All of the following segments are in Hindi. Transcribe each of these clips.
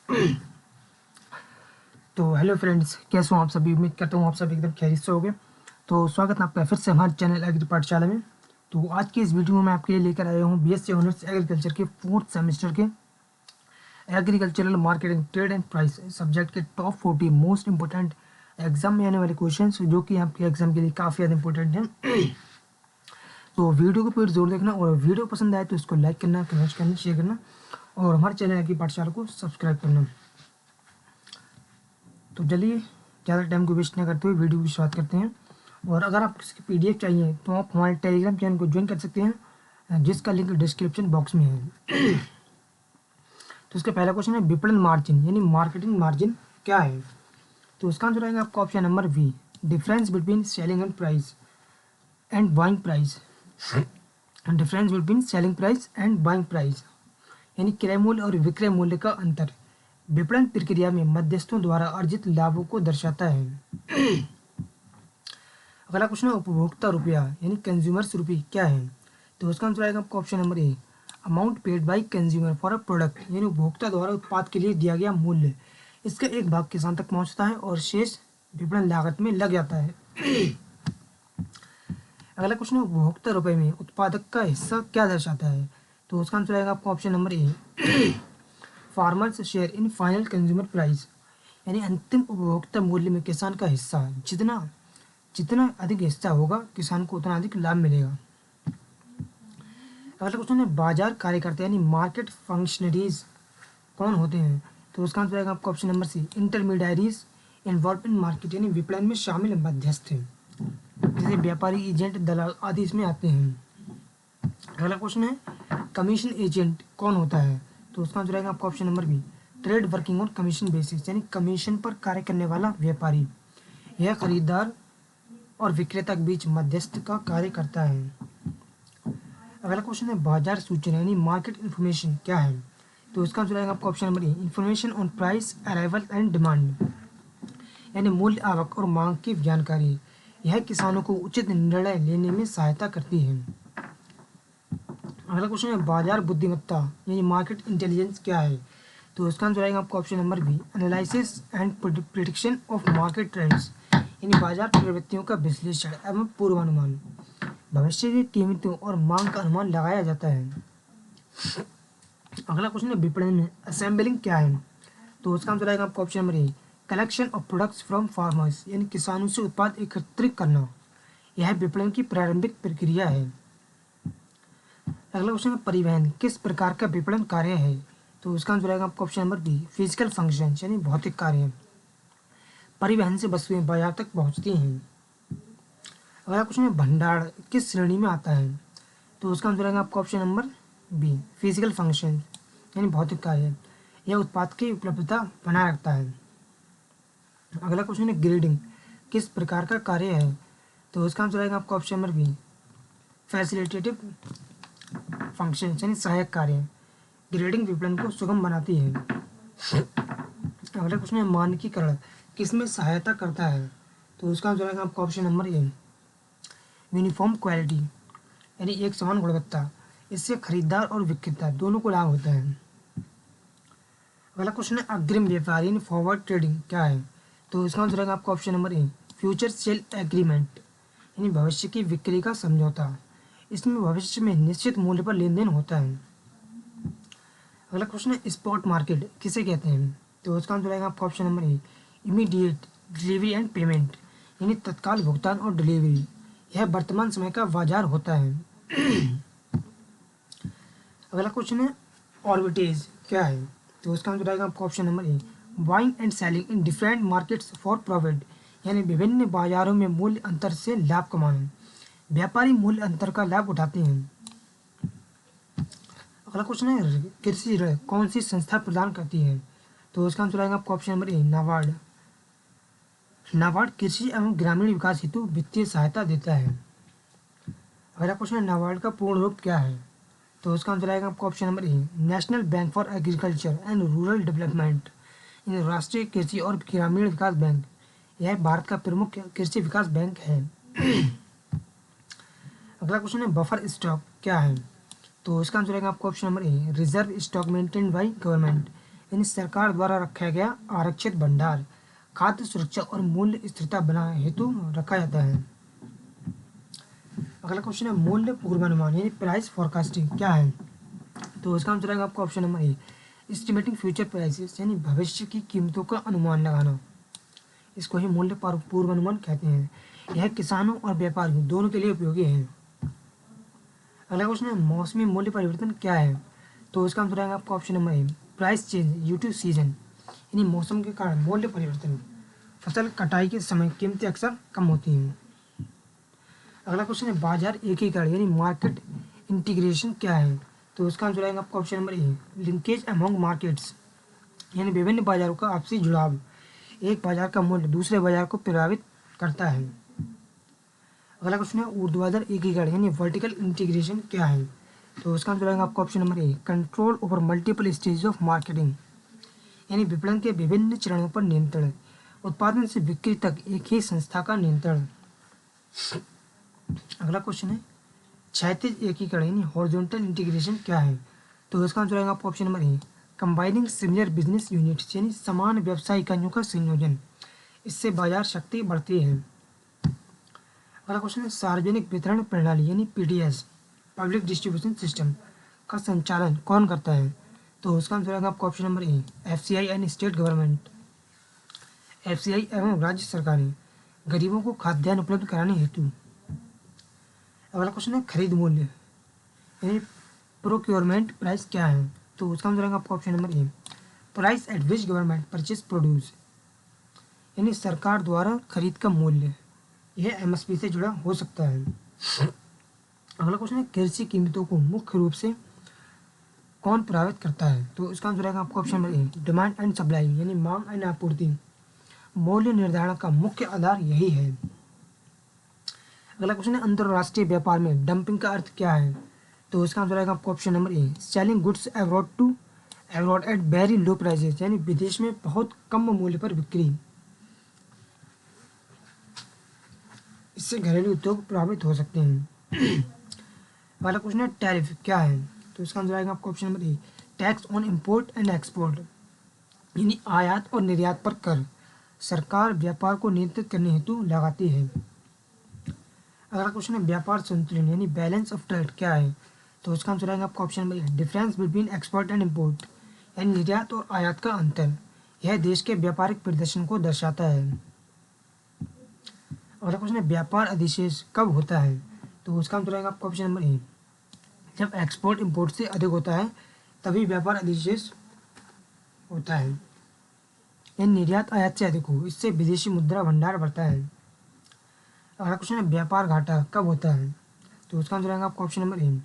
तो हेलो फ्रेंड्स, कैसे हो आप सभी। उम्मीद करता हूँ आप सब एकदम खैरियत से होंगे। तो स्वागत है आपका फिर से हमारे चैनल एग्री पाठशाला में। तो आज की इस वीडियो में मैं आपके लिए लेकर आया हूँ बीएससी ऑनर्स एग्रीकल्चर के 4th सेमेस्टर के agricultural marketing trade and price subject के टॉप 40 मोस्ट इंपॉर्टेंट एग्जाम में आने वाले क्वेश्चन, जो कि आपके एग्जाम के लिए काफ़ी ज़्यादा इंपॉर्टेंट हैं। तो वीडियो को पूरी जरूर देखना, और वीडियो पसंद आए तो इसको लाइक करना, कमेंट करना, शेयर करना, और हमारे चैनल एग्री पाठशाला को सब्सक्राइब करना। तो चलिए ज़्यादा टाइम को वेस्ट ना करते हुए वीडियो की शुरुआत करते हैं। और अगर आप किसी की PDF चाहिए तो आप हमारे टेलीग्राम चैनल को ज्वाइन कर सकते हैं, जिसका लिंक डिस्क्रिप्शन बॉक्स में है। तो इसका पहला क्वेश्चन है, विपणन मार्जिन यानी मार्केटिंग मार्जिन क्या है। तो इसका आंसर आएगा आपका option number B, difference between selling and price and buying price. Difference between selling price and buying price यानी क्रय मूल्य और विक्रय मूल्य का अंतर विपणन प्रक्रिया में मध्यस्थों द्वारा अर्जित लाभों को दर्शाता है। अगला क्वेश्चन है, उपभोक्ता रुपया यानी कंज्यूमर्स रुपी क्या है। तो उसका आंसर आएगा आपका option number A, amount paid by consumer for a product यानी उपभोक्ता द्वारा उत्पाद के लिए दिया गया मूल्य। इसका एक भाग किसान तक पहुंचता है और शेष विपणन लागत में लग जाता है। अगला क्वेश्चन है, उपभोक्ता रुपये में उत्पादक का हिस्सा क्या दर्शाता है। तो उसका आंसर आएगा आपका option number A, farmers share in final consumer price यानी अंतिम उपभोक्ता मूल्य में किसान का हिस्सा। जितना जितना अधिक हिस्सा होगा किसान को उतना अधिक लाभ मिलेगा। अगला क्वेश्चन है, बाजार कार्यकर्ता यानी मार्केट फंक्शनरीज कौन होते हैं। तो उसका आंसर आएगा आपका option number C, intermediaries involve in market यानी विपणन में शामिल मध्यस्थ हैं, जैसे व्यापारी, एजेंट, दलाल आदि इसमें आते हैं। अगला क्वेश्चन है, कमीशन एजेंट कौन होता है। तो उसका आंसर आएगा आपका option number B, trade working on commission basis यानी कमीशन पर कार्य करने वाला व्यापारी। यह खरीदार और विक्रेता के बीच मध्यस्थ का कार्य करता है। अगला क्वेश्चन है, बाजार सूचना यानी मार्केट इन्फॉर्मेशन क्या है। तो इसका आंसर आएगा आपका option number A, information on price, arrival and demand यानी मूल्य, आवक और मांग की जानकारी। यह किसानों को उचित निर्णय लेने में सहायता करती है। अगला क्वेश्चन है, बाजार बुद्धिमत्ता यानी मार्केट इंटेलिजेंस क्या है। तो इसका आंसर आएगा आपका option number B, analysis and prediction of market trends यानी बाजार प्रवृत्तियों का विश्लेषण एवं पूर्वानुमान। भविष्य की कीमतों और मांग का अनुमान लगाया जाता है। अगला क्वेश्चन है, विपणन में असेंबलिंग क्या है। तो उसका आंसर आएगा आपका option number A, collection of products from farmers यानी किसानों से उत्पाद एकत्रित करना। यह विपणन की प्रारंभिक प्रक्रिया है। अगला क्वेश्चन है, परिवहन किस प्रकार का विपणन कार्य है। तो उसका आंसर आएगा आपका option number B, physical function यानी भौतिक कार्य। परिवहन से वस्तुएं बाजार तक पहुंचती हैं। अगला क्वेश्चन है, भंडार किस श्रेणी में आता है। तो उसका आंसर आएगा आपका option number B, physical function यानी भौतिक कार्य। यह उत्पाद की उपलब्धता बनाए रखता है। अगला क्वेश्चन है, ग्रेडिंग किस प्रकार का कार्य है। तो उसका आंसर आएगा आपका option number B, facilitative function यानी सहायक कार्य। ग्रेडिंग विपणन को सुगम बनाती है। अगला क्वेश्चन है, मानकीकरण किसमें सहायता करता है। तो उसका आंसर आएगा आपका ऑप्शन नंबर ए, यूनिफॉर्म क्वालिटी यानी एक समान गुणवत्ता। इससे खरीदार और विक्रेता दोनों को लाभ होता है। अगला क्वेश्चन है, अग्रिम व्यापार यानी फॉरवर्ड ट्रेडिंग क्या है। तो इसका आंसर आएगा आपका ऑप्शन नंबर ए, फ्यूचर सेल एग्रीमेंट यानी भविष्य की बिक्री का समझौता। इसमें भविष्य में निश्चित मूल्य पर लेन देन होता है। अगला क्वेश्चन है, स्पॉट मार्केट किसे कहते हैं। तो उसका आंसर आएगा आपका option number A, immediate delivery and payment यानी तत्काल भुगतान और डिलीवरी। यह वर्तमान समय का बाजार होता है। अगला क्वेश्चन है, ऑर्बिटेज क्या है। तो उसका आंसर आएगा आपका option number A, buying and selling in different markets for profit यानी विभिन्न बाजारों में मूल्य अंतर से लाभ कमाना। व्यापारी मूल्य अंतर का लाभ उठाते हैं। अगला क्वेश्चन है, कृषि ऋण कौन सी संस्था प्रदान करती है। तो उसका आंसर आएगा आपका ऑप्शन नंबर ए, नाबार्ड। नाबार्ड कृषि एवं ग्रामीण विकास हेतु वित्तीय सहायता देता है। अगला क्वेश्चन है, नाबार्ड का पूर्ण रूप क्या है। तो उसका आंसर आएगा आपका option number A, national bank for agriculture and rural development यानी राष्ट्रीय कृषि और ग्रामीण विकास बैंक। यह भारत का प्रमुख कृषि विकास बैंक है। अगला क्वेश्चन है, बफर स्टॉक क्या है। तो इसका आंसर आएगा आपका option number A, reserve stock maintain by government यानी सरकार द्वारा रखा गया आरक्षित भंडार खाद्य सुरक्षा और मूल्य स्थिरता बनाए हेतु रखा जाता है। अगला क्वेश्चन है मूल्य पूर्वानुमान यानी प्राइस फोरकास्टिंग क्या है? तो इसका आंसर आएगा आपका ऑप्शन नंबर ए, एस्टिमेटिंग फ्यूचर प्राइसेस यानी भविष्य की कीमतों का अनुमान लगाना। इसको ही मूल्य पूर्वानुमान कहते हैं। यह किसानों और व्यापारियों दोनों के लिए उपयोगी है। अगला क्वेश्चन है मौसमी मूल्य परिवर्तन क्या है? तो इसका आंसर आएगा आपका option number A, price change due to season यानी मौसम के कारण मूल्य परिवर्तन। फसल कटाई के समय कीमतें अक्सर कम होती हैं। अगला क्वेश्चन है बाजार एकीकरण यानी मार्केट इंटीग्रेशन क्या है? तो इसका आंसर आएगा आपका ऑप्शन नंबर ए, लिंकेज अमॉन्ग मार्केट्स यानी विभिन्न बाजारों का आपसी जुड़ाव। एक बाजार का मूल्य दूसरे बाजार को प्रभावित करता है। अगला क्वेश्चन है ऊर्ध्वाधर एकीकरण यानी वर्टिकल इंटीग्रेशन क्या है? तो इसका आंसर आएगा आपका option number A, control over multiple stage of marketing यानी विपणन के विभिन्न चरणों पर नियंत्रण। उत्पादन से बिक्री तक एक ही संस्था का नियंत्रण। अगला क्वेश्चन है क्षैतिज एकीकरण यानी हॉरिजॉन्टल इंटीग्रेशन क्या है? तो इसका आंसर आएगा आपका ऑप्शन नंबर ए, कंबाइनिंग सिमिलर बिजनेस यूनिट्स यानी समान व्यवसाय इकाइयों का संयोजन। इससे बाजार शक्ति बढ़ती है। अगला क्वेश्चन है सार्वजनिक वितरण प्रणाली यानी पीडीएस पब्लिक डिस्ट्रीब्यूशन सिस्टम का संचालन कौन करता है? तो उसका आंसर आएगा आपका option number A, FCI and state government. FCI एवं राज्य सरकारें गरीबों को खाद्यान्न उपलब्ध कराने हेतु। अगला क्वेश्चन है खरीद मूल्य यानी प्रोक्योरमेंट प्राइस क्या है? तो उसका आंसर आएगा आपका option number A, price at which government purchase produce यानी सरकार द्वारा खरीद का मूल्य। यह एमएसपी से जुड़ा हो सकता है। अगला क्वेश्चन है कृषि कीमतों को मुख्य रूप से कौन प्रभावित करता है? तो इसका आंसर आएगा आपका option number A, demand and supply यानी मांग एंड आपूर्ति। मूल्य निर्धारण का मुख्य आधार यही है। अगला क्वेश्चन है अंतरराष्ट्रीय व्यापार में डंपिंग का अर्थ क्या है? तो इसका आंसर आएगा आपका option number A, selling goods abroad at very low prices यानी विदेश में बहुत कम मूल्य पर बिक्री। इससे घरेलू उद्योग प्रभावित हो सकते हैं। अगला क्वेश्चन है टैरिफ क्या है? तो इसका आंसर आएगा आपका option number A, tax on import and export यानी आयात और निर्यात पर कर। सरकार व्यापार को नियंत्रित करने हेतु लगाती है। अगला क्वेश्चन है व्यापार संतुलन यानी बैलेंस ऑफ ट्रेड क्या है? तो इसका आंसर आएगा आपका option number A, difference between export and import यानी निर्यात और आयात का अंतर। यह देश के व्यापारिक प्रदर्शन को दर्शाता है। अगला क्वेश्चन है व्यापार अधिशेष कब होता है? तो उसका आंसर आएगा आपका ऑप्शन नंबर ए, जब एक्सपोर्ट इंपोर्ट से अधिक होता है तभी व्यापार अधिशेष होता है। यह निर्यात आयात से अधिक हो, इससे विदेशी मुद्रा भंडार बढ़ता है। अगला क्वेश्चन है व्यापार घाटा कब होता है? तो उसका आंसर आएगा आपका ऑप्शन नंबर ए,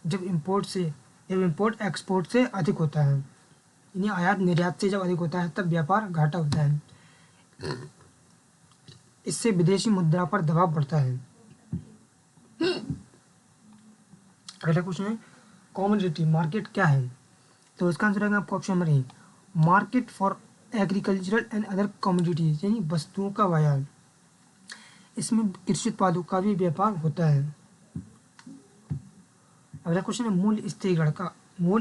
जब इंपोर्ट एक्सपोर्ट से अधिक होता है यानी आयात निर्यात से जब अधिक होता है तब व्यापार घाटा होता है। इससे विदेशी मुद्रा पर दबाव बढ़ता है। अगला क्वेश्चन है कमोडिटी मार्केट क्या है? तो इसका आंसर आएगा आपका option number A, market for agricultural and other commodities यानी वस्तुओं का बाजार। इसमें कृषि उत्पादों का भी व्यापार होता है। अगला क्वेश्चन है मूल्य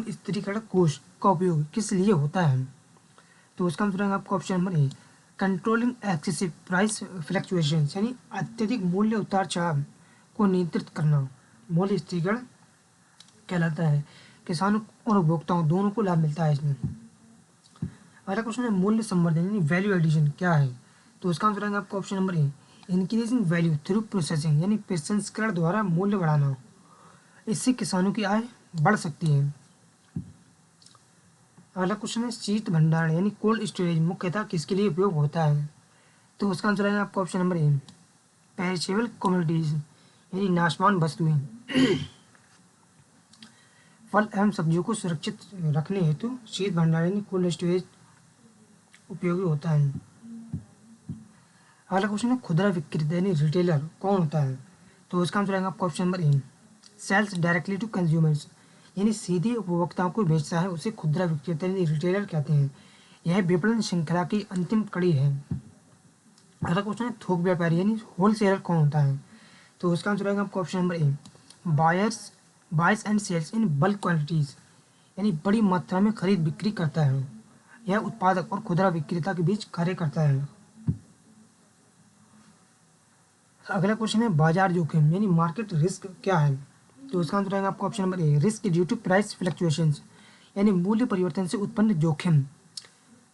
स्थिरीकरण कोष का उपयोग किस लिए होता है? तो उसका आंसर आएगा आपका ऑप्शन नंबर ए, कंट्रोलिंग एक्सेसिव प्राइस फ्लक्चुएशन यानी अत्यधिक मूल्य उतार चढ़ाव को नियंत्रित करना मूल्य स्थिरीकरण कहलाता है। किसानों और उपभोक्ताओं दोनों को लाभ मिलता है इसमें। अगला क्वेश्चन है मूल्य संवर्धन यानी वैल्यू एडिशन क्या है? तो उसका आंसर आएगा आपका ऑप्शन नंबर ए, इंक्रीजिंग वैल्यू थ्रू प्रोसेसिंग यानी प्रसंस्करण द्वारा मूल्य बढ़ाना। इससे किसानों की आय बढ़ सकती है। अगला क्वेश्चन है शीत भंडारण यानी कोल्ड स्टोरेज मुख्यतः किसके लिए उपयोग होता है? तो उसका आंसर है आपका ऑप्शन नंबर ए, पेरिशेबल कमोडिटीज यानी नाशवान वस्तुएं। फल एवं सब्जियों को सुरक्षित रखने हेतु शीत भंडारण यानी कोल्ड स्टोरेज उपयोगी होता है। अगला क्वेश्चन है खुदरा विक्रेता यानी रिटेलर कौन होता है? तो उसका आंसर आएगा आपका option number A, sales directly to consumers यानी सीधे उपभोक्ताओं को बेचता है उसे खुदरा विक्रेता यानी रिटेलर कहते हैं। यह विपणन श्रृंखला की अंतिम कड़ी है। अगला क्वेश्चन है थोक व्यापारी यानी होलसेलर कौन होता है? तो उसका आंसर आएगा आपका option number A, buyers and sales in bulk quantities यानी बड़ी मात्रा में खरीद बिक्री करता है। यह उत्पादक और खुदरा विक्रेता के बीच कार्य करता है। अगला क्वेश्चन है बाजार जोखिम यानी मार्केट रिस्क क्या है। तो इसका आंसर रहेगा आपको option number A, risk due to price fluctuations यानी मूल्य परिवर्तन से उत्पन्न जोखिम।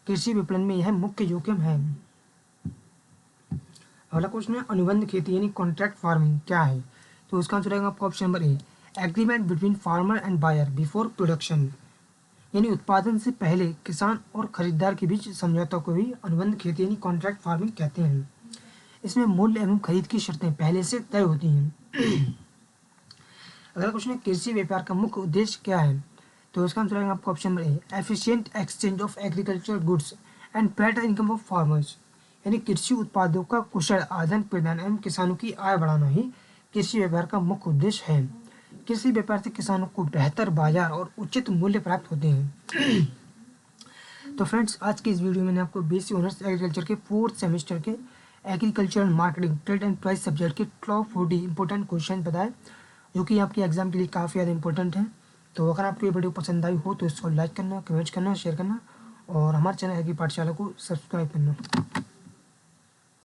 कृषि विपणन में यह मुख्य जोखिम है। अगला क्वेश्चन है अनुबंध खेती यानी कॉन्ट्रैक्ट फार्मिंग क्या है। तो इसका आंसर रहेगा आपको option number A, agreement between farmer and buyer before production यानी उत्पादन से पहले किसान और खरीदार के बीच समझौता को भी अनुबंध खेती यानी कॉन्ट्रैक्ट फार्मिंग कहते हैं। इसमें मूल्य एवं खरीद की शर्तें पहले से तय होती हैं। अगला क्वेश्चन है कृषि व्यापार का मुख्य उद्देश्य क्या है। तो इसका आंसर रहेगा आपको option number A, efficient exchange of agriculture goods and better income of farmers यानी कृषि उत्पादों का कुशल आदान प्रदान एवं किसानों की आय बढ़ाना ही कृषि व्यापार का मुख्य उद्देश्य है। कृषि व्यापार से किसानों को बेहतर बाजार और उचित मूल्य प्राप्त होते हैं। तो फ्रेंड्स, आज के इस वीडियो में मैंने आपको बीएससी ऑनर्स एग्रीकल्चर के 4th सेमेस्टर के agriculture and marketing trade and price subject के टॉप 40 इंपॉर्टेंट क्वेश्चन बताए, जो कि आपके एग्जाम के लिए काफ़ी ज़्यादा इंपॉर्टेंट है। तो अगर आपको ये वीडियो पसंद आई हो तो इसको लाइक करना, कमेंट्स करना, शेयर करना और हमारे चैनल एग्री पाठशाला को सब्सक्राइब करना।